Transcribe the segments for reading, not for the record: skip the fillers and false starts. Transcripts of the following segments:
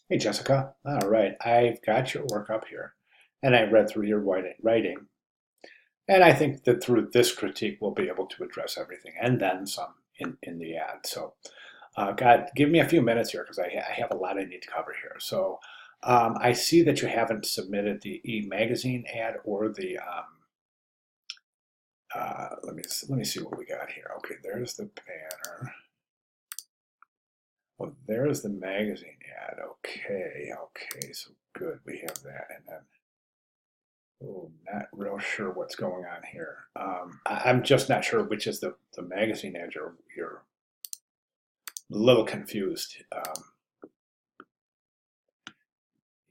Hey, Jessica. All right, I've got your work up here, and I read through your writing, and I think that through this critique, we'll be able to address everything and then some in the ad. So, give me a few minutes here because I have a lot I need to cover here. So, I see that you haven't submitted the e-magazine ad or the let me see what we got here. Okay, there's the banner. Oh, there's the magazine ad. Okay, so good. We have that, and then. Oh, not real sure what's going on here. I'm just not sure which is the magazine ad. You're a little confused.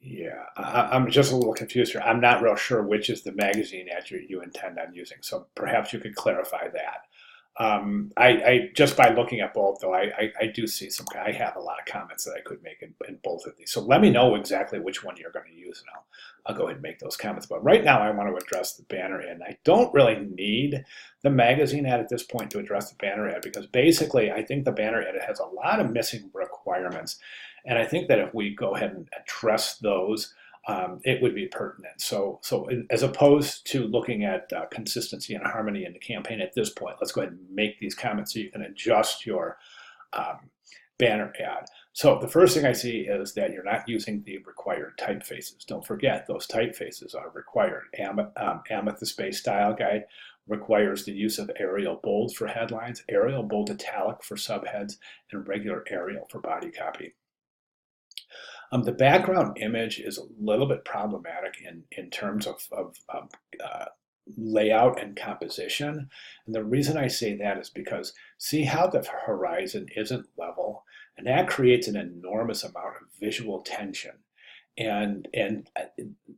Yeah, I'm just a little confused here. I'm not real sure which is the magazine ad you intend on using. So perhaps you could clarify that. I just by looking at both though, I do see some. I have a lot of comments that I could make in both of these. So let me know exactly which one you're going to use, and I'll go ahead and make those comments. But right now, I want to address the banner ad. And I don't really need the magazine ad at this point to address the banner ad because basically, I think the banner ad has a lot of missing requirements, and I think that if we go ahead and address those it would be pertinent. So as opposed to looking at consistency and harmony in the campaign at this point, let's go ahead and make these comments so you can adjust your um, banner ad. So the first thing I see is that you're not using the required typefaces. Don't forget those typefaces are required. Amethyst Bay Style Guide requires the use of Arial bold for headlines, Arial bold italic for subheads, and regular Arial for body copy. The background image is a little bit problematic in terms of layout and composition. And the reason I say that is because see how the horizon isn't level, and that creates an enormous amount of visual tension. And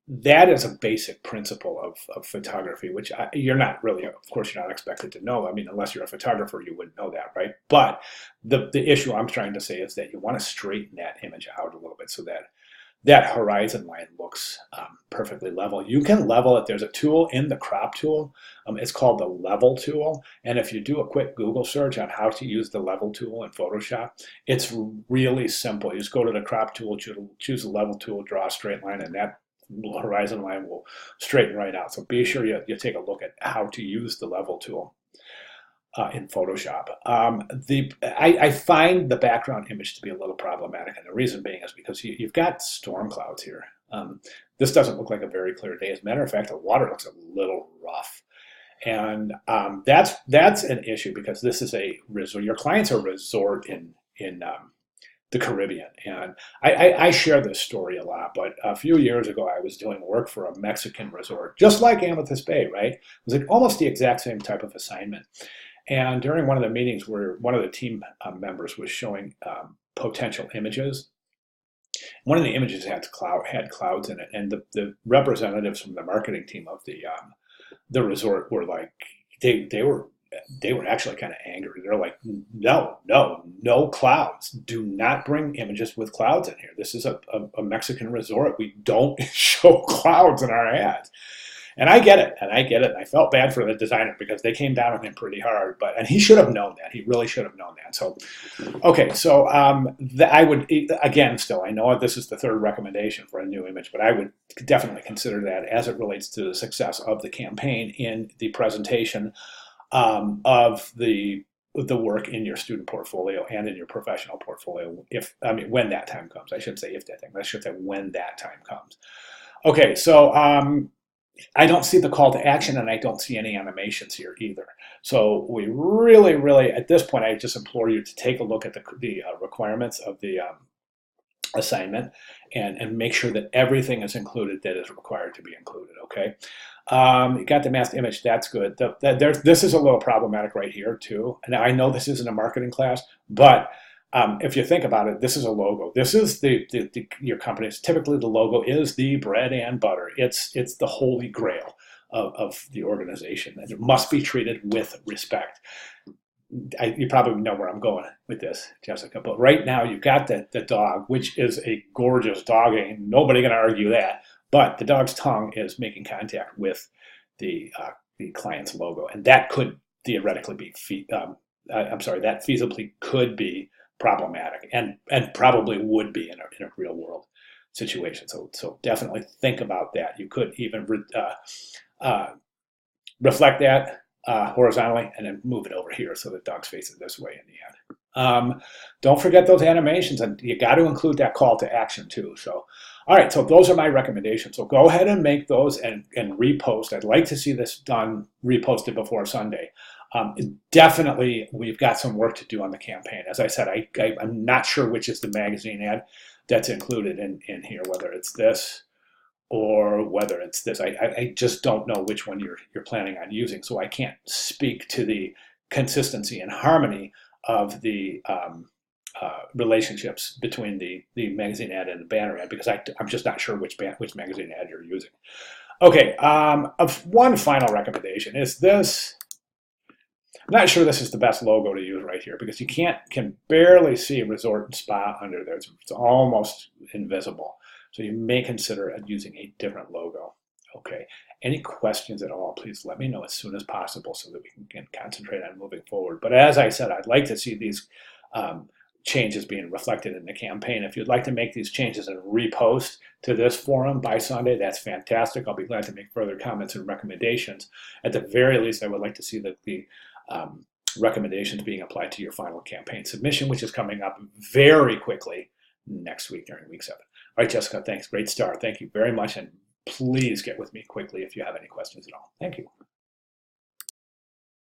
that is a basic principle of photography, which you're not really, of course, you're not expected to know. I mean, unless you're a photographer, you wouldn't know that, right? But the issue I'm trying to say is that you want to straighten that image out a little bit so that that horizon line looks perfectly level. You can level it. There's a tool in the crop tool. It's called the level tool. And if you do a quick Google search on how to use the level tool in Photoshop, it's really simple. You just go to the crop tool, choose the level tool, draw a straight line, and that horizon line will straighten right out. So be sure you take a look at how to use the level tool in Photoshop. I find the background image to be a little problematic, and the reason being is because you've got storm clouds here. This doesn't look like a very clear day. As a matter of fact, the water looks a little rough, and that's an issue because this is a resort. Your client's a resort in the Caribbean, and I share this story a lot. But a few years ago, I was doing work for a Mexican resort, just like Amethyst Bay, right? It was like almost the exact same type of assignment. And during one of the meetings where one of the team members was showing potential images, one of the images had clouds in it, and the representatives from the marketing team of the resort were like they were actually kind of angry. They're like, no clouds. Do not bring images with clouds in here. This is a Mexican resort. We don't show clouds in our ads. And I get it, and I get it. And I felt bad for the designer because they came down on him pretty hard, and he should have known that. He really should have known that. So, okay, so I would again still. I know this is the third recommendation for a new image, but I would definitely consider that as it relates to the success of the campaign in the presentation of the work in your student portfolio and in your professional portfolio. If I mean when that time comes, I shouldn't say if that time. I should say when that time comes. Okay, so I don't see the call to action and I don't see any animations here either. So we really, at this point, I just implore you to take a look at the requirements of the assignment and make sure that everything is included that is required to be included, okay? You got the masked image, that's good. This is a little problematic right here too. Now I know this isn't a marketing class, but if you think about it, this is a logo. This is your company's. Typically, the logo is the bread and butter. It's the holy grail of the organization, and it must be treated with respect. You probably know where I'm going with this, Jessica. But right now, you've got the dog, which is a gorgeous dog. Ain't nobody going to argue that. But the dog's tongue is making contact with the client's logo, and that could theoretically be. I'm sorry, that feasibly could be problematic, and probably would be in a real world situation. So definitely think about that. You could even uh, reflect that horizontally and then move it over here so the dog's facing this way in the end. Don't forget those animations, and you got to include that call to action too. So, all right, so those are my recommendations. So go ahead and make those and repost. I'd like to see this done, reposted before Sunday. Definitely, we've got some work to do on the campaign. As I said, I'm not sure which is the magazine ad that's included in here, whether it's this or whether it's this. I just don't know which one you're planning on using, so I can't speak to the consistency and harmony of the relationships between the magazine ad and the banner ad, because I'm just not sure which magazine ad you're using. Okay, one final recommendation is this. I'm not sure this is the best logo to use right here, because you can barely see Resort and Spa under there. It's almost invisible. So you may consider using a different logo. Okay. Any questions at all, please let me know as soon as possible so that we can concentrate on moving forward. But as I said, I'd like to see these changes being reflected in the campaign. If you'd like to make these changes and repost to this forum by Sunday, that's fantastic. I'll be glad to make further comments and recommendations. At the very least, I would like to see that the recommendations being applied to your final campaign submission, which is coming up very quickly next week during week 7. All right, Jessica, thanks. Great start. Thank you very much. And please get with me quickly if you have any questions at all. Thank you.